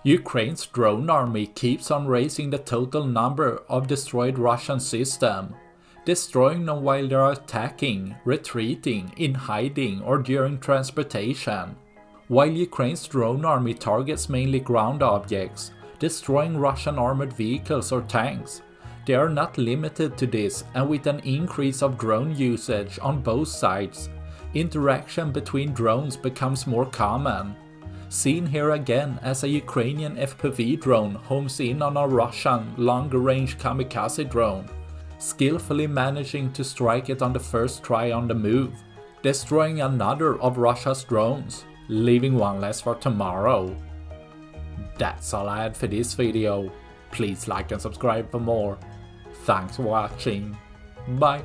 Ukraine's drone army keeps on raising the total number of destroyed Russian systems, destroying them while they are attacking, retreating, in hiding or during transportation. While Ukraine's drone army targets mainly ground objects, destroying Russian armored vehicles or tanks, they are not limited to this, and with an increase of drone usage on both sides, interaction between drones becomes more common. Seen here again as a Ukrainian FPV drone homes in on a Russian longer-range Kamikaze drone, skillfully managing to strike it on the first try on the move, destroying another of Russia's drones, leaving one less for tomorrow. That's all I had for this video. Please like and subscribe for more. Thanks for watching. Bye.